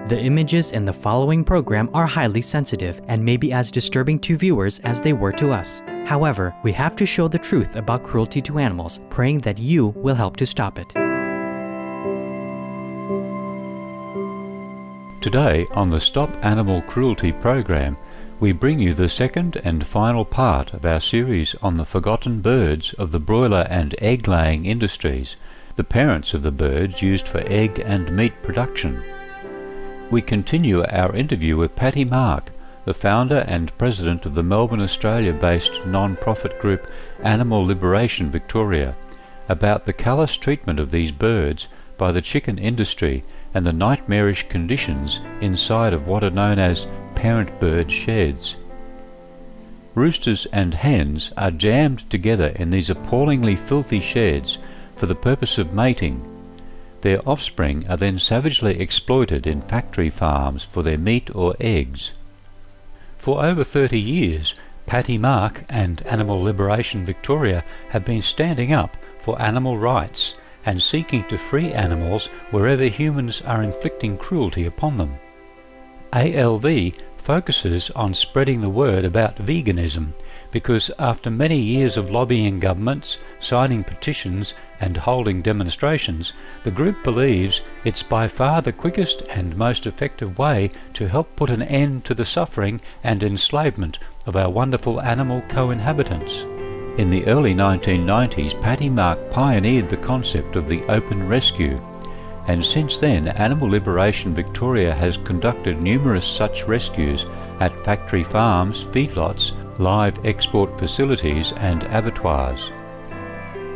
The images in the following program are highly sensitive and may be as disturbing to viewers as they were to us. However, we have to show the truth about cruelty to animals, praying that you will help to stop it. Today on the Stop Animal Cruelty program, we bring you the second and final part of our series on the forgotten birds of the broiler and egg-laying industries, the parents of the birds used for egg and meat production. We continue our interview with Patty Mark, the founder and president of the Melbourne, Australia-based non-profit group Animal Liberation Victoria, about the callous treatment of these birds by the chicken industry and the nightmarish conditions inside of what are known as parent bird sheds. Roosters and hens are jammed together in these appallingly filthy sheds for the purpose of mating. Their offspring are then savagely exploited in factory farms for their meat or eggs. For over 30 years, Patty Mark and Animal Liberation Victoria have been standing up for animal rights and seeking to free animals wherever humans are inflicting cruelty upon them. ALV focuses on spreading the word about veganism because after many years of lobbying governments, signing petitions and holding demonstrations, the group believes it's by far the quickest and most effective way to help put an end to the suffering and enslavement of our wonderful animal co-inhabitants. In the early 1990s, Patty Mark pioneered the concept of the open rescue, and since then Animal Liberation Victoria has conducted numerous such rescues at factory farms, feedlots, live export facilities and abattoirs.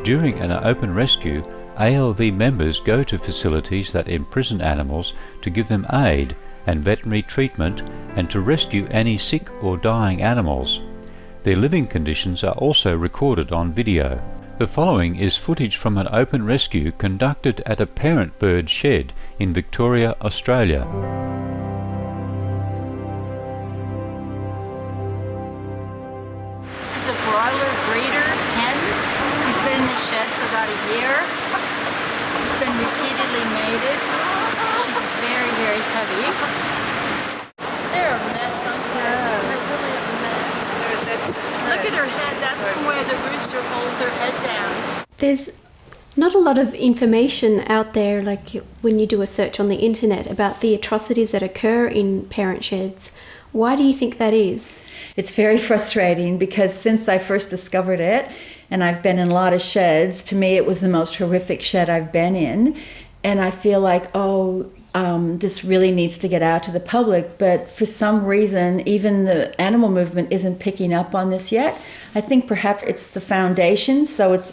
During an open rescue, ALV members go to facilities that imprison animals to give them aid and veterinary treatment and to rescue any sick or dying animals. Their living conditions are also recorded on video. The following is footage from an open rescue conducted at a parent bird shed in Victoria, Australia. This is a broiler breeder hen. She's been in the shed for about a year. She's been repeatedly mated. She's very, very heavy. They're a mess, aren't they? Yeah. They're really a mess. Look at her head. That's from where the rooster holds her head down. There's not a lot of information out there, like when you do a search on the internet, about the atrocities that occur in parent sheds. Why do you think that is? It's very frustrating because since I first discovered it, and I've been in a lot of sheds, to me it was the most horrific shed I've been in. And I feel like, this really needs to get out to the public. But for some reason, even the animal movement isn't picking up on this yet. I think perhaps it's the foundation, so it's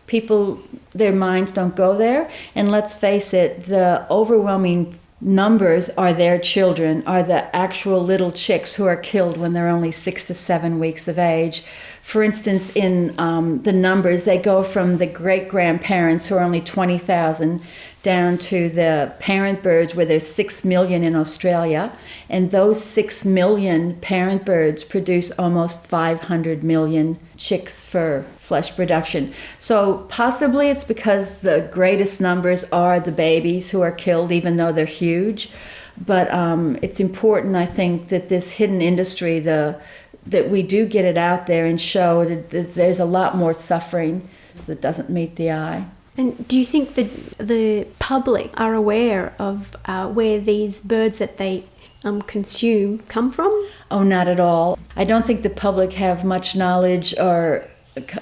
people, their minds don't go there. And let's face it, the overwhelming numbers are their children, are the actual little chicks who are killed when they're only 6 to 7 weeks of age. For instance, in the numbers, they go from the great-grandparents who are only 20,000 down to the parent birds where there's 6 million in Australia. And those 6 million parent birds produce almost 500 million chicks for flesh production. So possibly it's because the greatest numbers are the babies who are killed, even though they're huge. But it's important, I think, that this hidden industry, that we do get it out there and show that there's a lot more suffering that doesn't meet the eye. And do you think that the public are aware of where these birds that they consume come from? Oh, not at all. I don't think the public have much knowledge or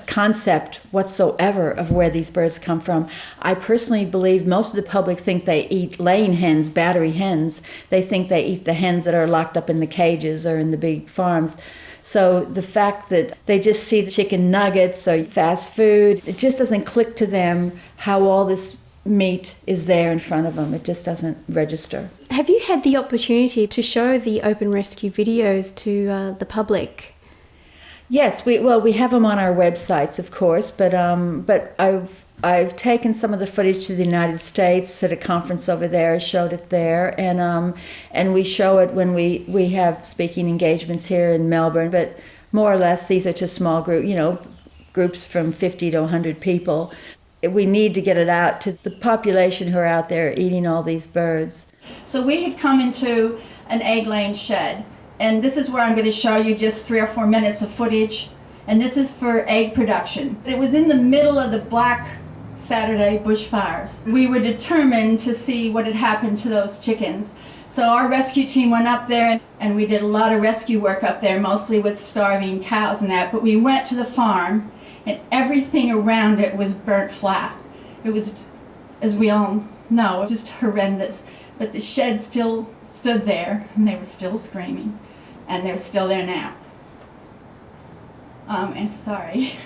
concept whatsoever of where these birds come from. I personally believe most of the public think they eat laying hens, battery hens. They think they eat the hens that are locked up in the cages or in the big farms. So the fact that they just see the chicken nuggets or fast food, it just doesn't click to them how all this meat is there in front of them. It just doesn't register. Have you had the opportunity to show the open rescue videos to the public? Yes, we have them on our websites, of course, but I've taken some of the footage to the United States at a conference over there. I showed it there, and we show it when we have speaking engagements here in Melbourne. But more or less, these are just small groups from 50 to 100 people. We need to get it out to the population who are out there eating all these birds. So we had come into an egg-laying shed, and this is where I'm going to show you just 3 or 4 minutes of footage, and this is for egg production. It was in the middle of the Black Saturday bushfires. We were determined to see what had happened to those chickens. So our rescue team went up there, and we did a lot of rescue work up there, mostly with starving cows and that, but we went to the farm, and everything around it was burnt flat. It was, as we all know, it was just horrendous. But the shed still stood there, and they were still screaming, and they're still there now. I'm sorry.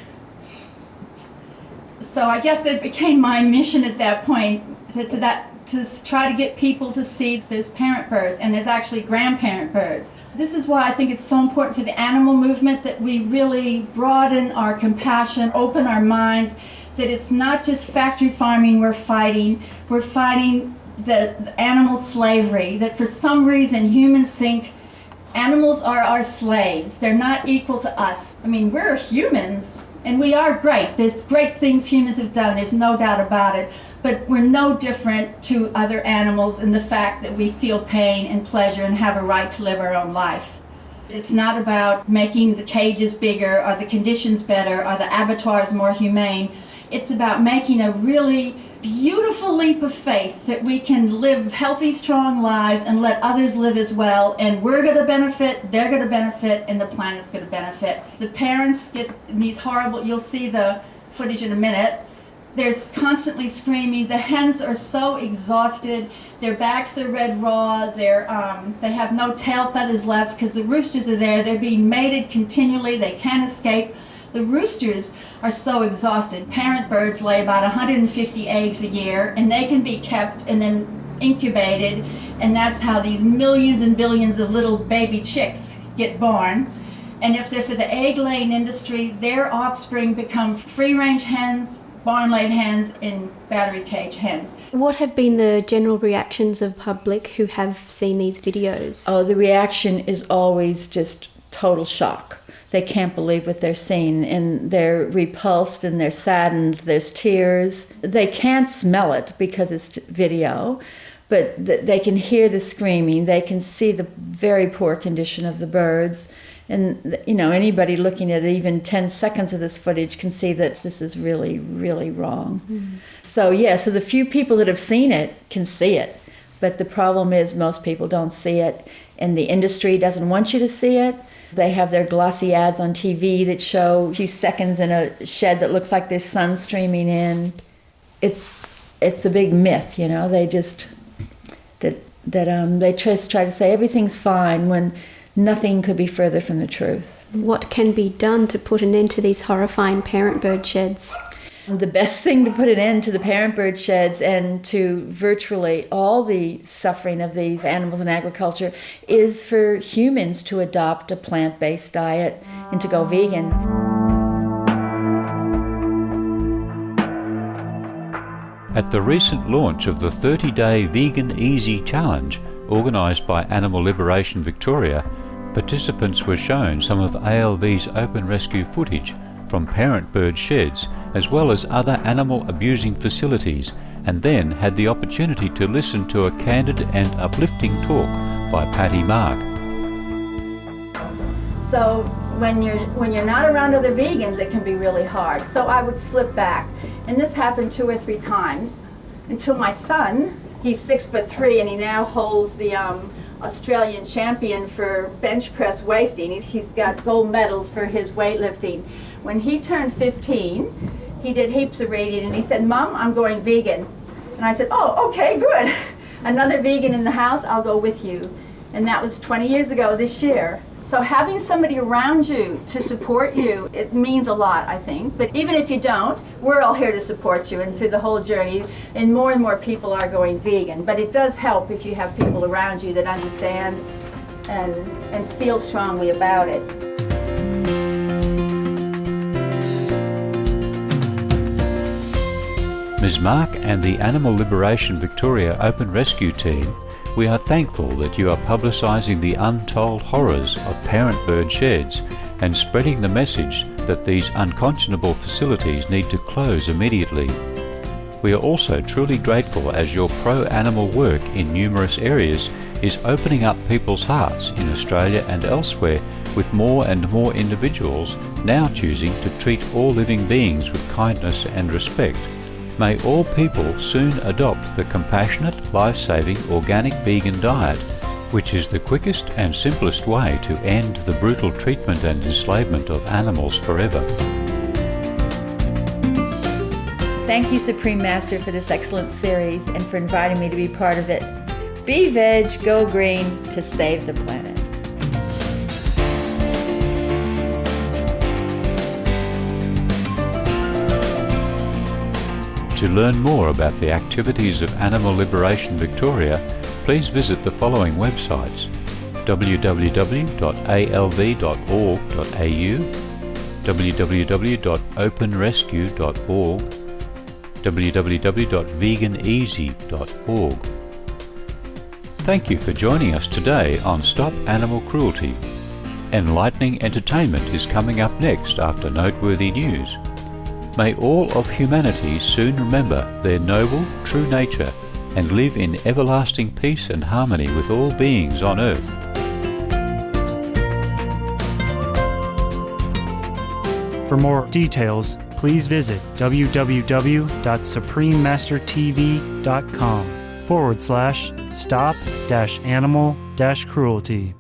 So I guess it became my mission at that point to try to get people to see there's parent birds, and there's actually grandparent birds. This is why I think it's so important for the animal movement that we really broaden our compassion, open our minds, that it's not just factory farming we're fighting the animal slavery, that for some reason humans think animals are our slaves. They're not equal to us. I mean, we're humans, and we are great. There's great things humans have done, there's no doubt about it. But we're no different to other animals in the fact that we feel pain and pleasure and have a right to live our own life. It's not about making the cages bigger or the conditions better or the abattoirs more humane. It's about making a really beautiful leap of faith that we can live healthy, strong lives and let others live as well. And we're going to benefit, they're going to benefit, and the planet's going to benefit. The parents get these horrible, you'll see the footage in a minute. They're constantly screaming. The hens are so exhausted. Their backs are red raw. They have no tail feathers left because the roosters are there. They're being mated continually. They can't escape. The roosters are so exhausted. Parent birds lay about 150 eggs a year, and they can be kept and then incubated, and that's how these millions and billions of little baby chicks get born. And if they're for the egg-laying industry, their offspring become free-range hens, barn-laid hens, and battery cage hens. What have been the general reactions of public who have seen these videos? Oh, the reaction is always just total shock. They can't believe what they're seeing, and they're repulsed and they're saddened. There's tears. They can't smell it because it's video, but they can hear the screaming. They can see the very poor condition of the birds. And, you know, anybody looking at even 10 seconds of this footage can see that this is really, really wrong. Mm. So the few people that have seen it can see it. But the problem is most people don't see it, and the industry doesn't want you to see it. They have their glossy ads on TV that show a few seconds in a shed that looks like there's sun streaming in. It's a big myth, you know. They just they just try to say everything's fine when nothing could be further from the truth. What can be done to put an end to these horrifying parent bird sheds? The best thing to put an end to the parent bird sheds and to virtually all the suffering of these animals in agriculture is for humans to adopt a plant-based diet and to go vegan. At the recent launch of the 30-day Vegan Easy Challenge, organised by Animal Liberation Victoria, participants were shown some of ALV's open rescue footage from parent bird sheds as well as other animal abusing facilities, and then had the opportunity to listen to a candid and uplifting talk by Patty Mark. So when you're not around other vegans, it can be really hard. So I would slip back, and this happened 2 or 3 times until my son, he's 6'3", and he now holds the Australian champion for bench press waisting. He's got gold medals for his weightlifting. When he turned 15, he did heaps of reading, and he said, "Mom, I'm going vegan." And I said, "Oh, okay, good. Another vegan in the house, I'll go with you." And that was 20 years ago this year. So having somebody around you to support you, it means a lot, I think. But even if you don't, we're all here to support you and through the whole journey. And more people are going vegan. But it does help if you have people around you that understand and feel strongly about it. Ms. Mark and the Animal Liberation Victoria Open Rescue Team, we are thankful that you are publicising the untold horrors of parent bird sheds and spreading the message that these unconscionable facilities need to close immediately. We are also truly grateful as your pro-animal work in numerous areas is opening up people's hearts in Australia and elsewhere, with more and more individuals now choosing to treat all living beings with kindness and respect. May all people soon adopt the compassionate, life-saving, organic vegan diet, which is the quickest and simplest way to end the brutal treatment and enslavement of animals forever. Thank you, Supreme Master, for this excellent series and for inviting me to be part of it. Be veg, go green to save the planet. To learn more about the activities of Animal Liberation Victoria, please visit the following websites: www.alv.org.au, www.openrescue.org, www.veganeasy.org. Thank you for joining us today on Stop Animal Cruelty. Enlightening entertainment is coming up next after noteworthy news. May all of humanity soon remember their noble, true nature and live in everlasting peace and harmony with all beings on earth. For more details, please visit www.suprememastertv.com/stop-animal-cruelty.